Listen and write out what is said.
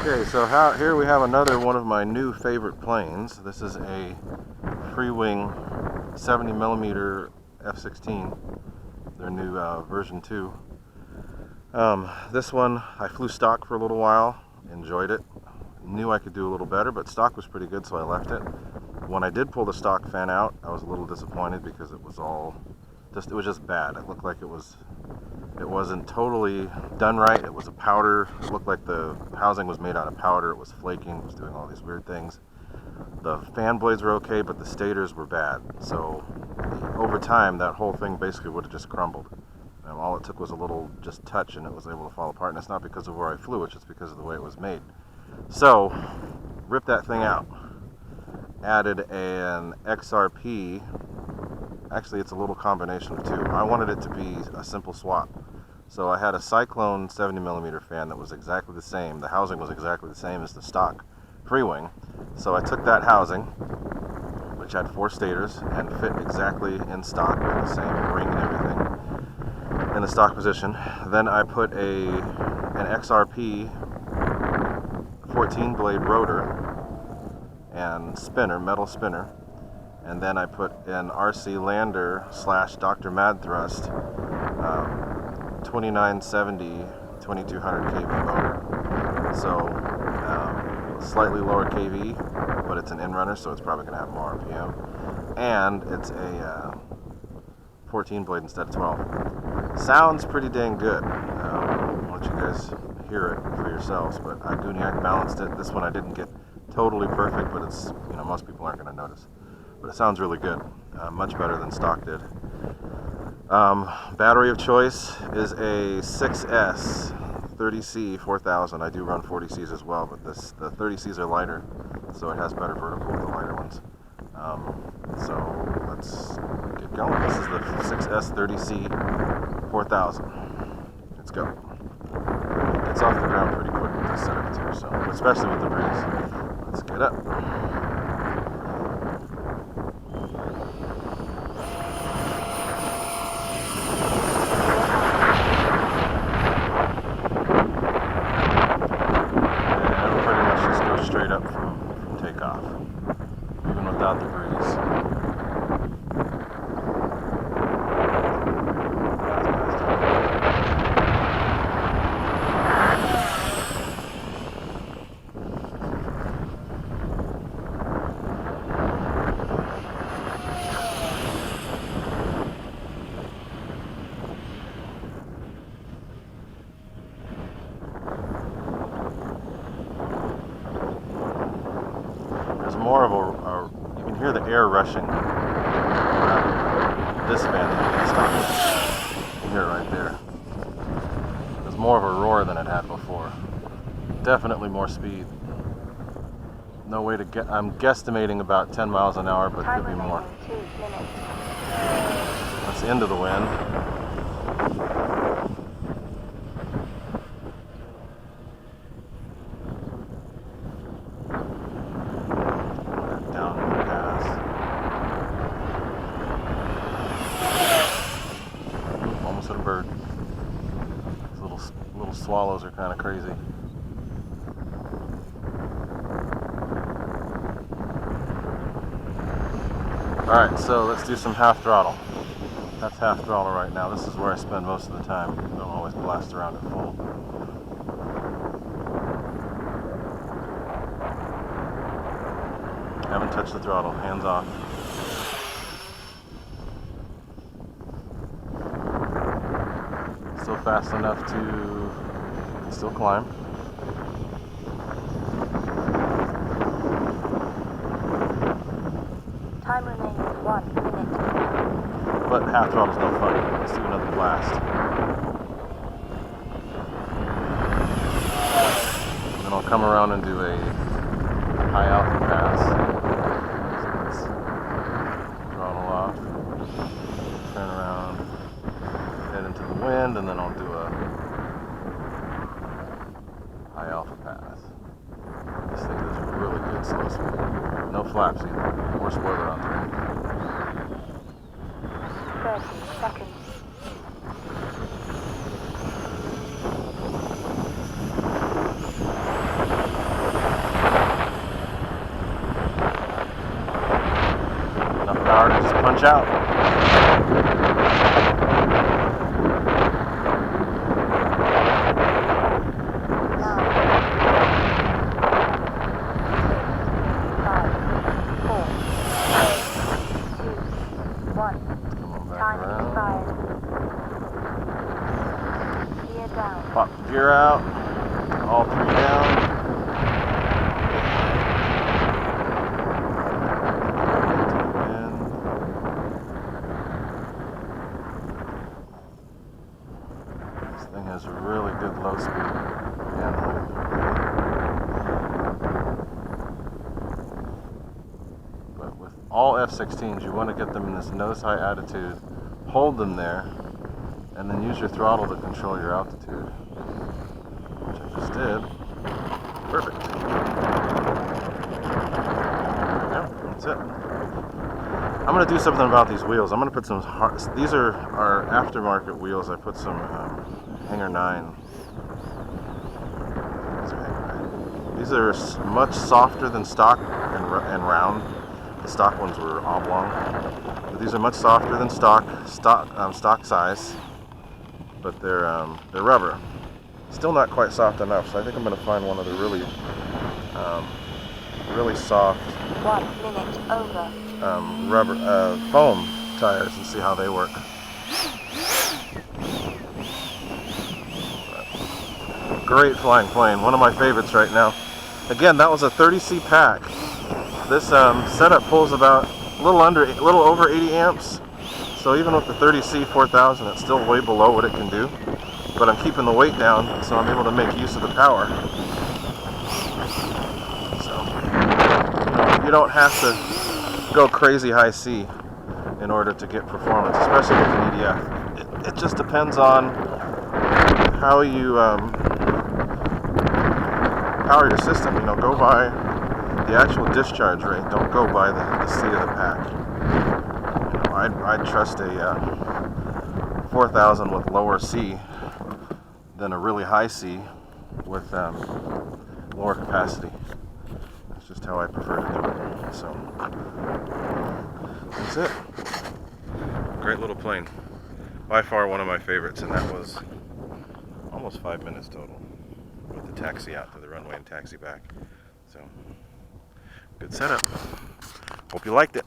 Okay, so here we have another one of my new favorite planes. This is a free-wing 70mm F-16, their new version 2. This one I flew stock for a little while, enjoyed it, knew I could do a little better, but stock was pretty good, so I left it. When I did pull the stock fan out, I was a little disappointed because it was just bad. It looked like it wasn't totally done right. It was a powder. It looked like the housing was made out of powder. It was flaking. It was doing all these weird things. The fan blades were okay, but the stators were bad. So over time, that whole thing basically would have just crumbled. And all it took was a little just touch and it was able to fall apart. And it's not because of where I flew, it's just because of the way it was made. So ripped that thing out. Added an XRP. Actually, it's a little combination of two. I wanted it to be a simple swap. So I had a Cyclone 70mm fan that was exactly the same. The housing was exactly the same as the stock free-wing. So I took that housing, which had 4 stators, and fit exactly in stock with the same ring and everything in the stock position. Then I put an XRP 14-blade rotor and spinner, metal spinner. And then I put an RC Lander / Dr. Mad Thrust 2970 2200 kV motor. So slightly lower kV, but it's an in-runner, so it's probably going to have more RPM. And it's a 14 blade instead of 12. Sounds pretty dang good. I'll let you guys hear it for yourselves, but I Guniac balanced it. This one I didn't get totally perfect, but it's, most people aren't going to notice. But it sounds really good, much better than stock did. Battery of choice is a 6S 30C 4000. I do run 40Cs as well, but the 30Cs are lighter, so it has better vertical with the lighter ones. So let's get going. This is the 6S 30C 4000. Let's go. It's off the ground pretty quick with this setup too, so especially with the breeze. Let's get up. Straight up from takeoff, even without the breeze. More of you can hear the air rushing around this fan. You can hear it right there. There's more of a roar than it had before. Definitely more speed. No way to get, I'm guesstimating about 10 miles an hour, but it could be more. That's into the wind. Almost hit a bird. These little swallows are kind of crazy. Alright, so let's do some half throttle. That's half throttle right now. This is where I spend most of the time. Don't always blast around at full. Haven't touched the throttle. Hands off. Still fast enough to still climb. Time remaining 1 minute. But half throttle's no fun. Let's do another blast. And then I'll come around and do a high alpha pass. So let's throttle off, turn around, head into the wind, and then I'll do a high alpha pass. This thing does really good slow speed. No flaps either. More spoiler on there. 30 seconds. Watch out. Time expired. Gear down. Pop the gear out. All three down. This thing has really good low speed handling. But with all F-16s, you want to get them in this nose-high attitude, hold them there, and then use your throttle to control your altitude, which I just did. Perfect. Yep, that's it. I'm going to do something about these wheels. I'm going to put some these are our aftermarket wheels. I put some Hanger 9. These are Hanger 9. These are much softer than stock and round. The stock ones were oblong. But these are much softer than stock size. But they're rubber. Still not quite soft enough, so I think I'm going to find one of the really soft 1 minute over. rubber foam tires and see how they work. Great flying plane, one of my favorites right now. Again, that was a 30C pack. This setup pulls about a little over 80 amps. So even with the 30C 4000, it's still way below what it can do. But I'm keeping the weight down, so I'm able to make use of the power. So, you don't have to go crazy high C in order to get performance, especially with an EDF. It just depends on how you power your system. Go by the actual discharge rate. Don't go by the C of the pack. I'd trust a 4000 with lower C than a really high C with lower capacity. That's just how I prefer to do it. So that's it. Great little plane. By far one of my favorites, and that was almost 5 minutes total with the taxi out to the runway and taxi back. So good setup. Hope you liked it.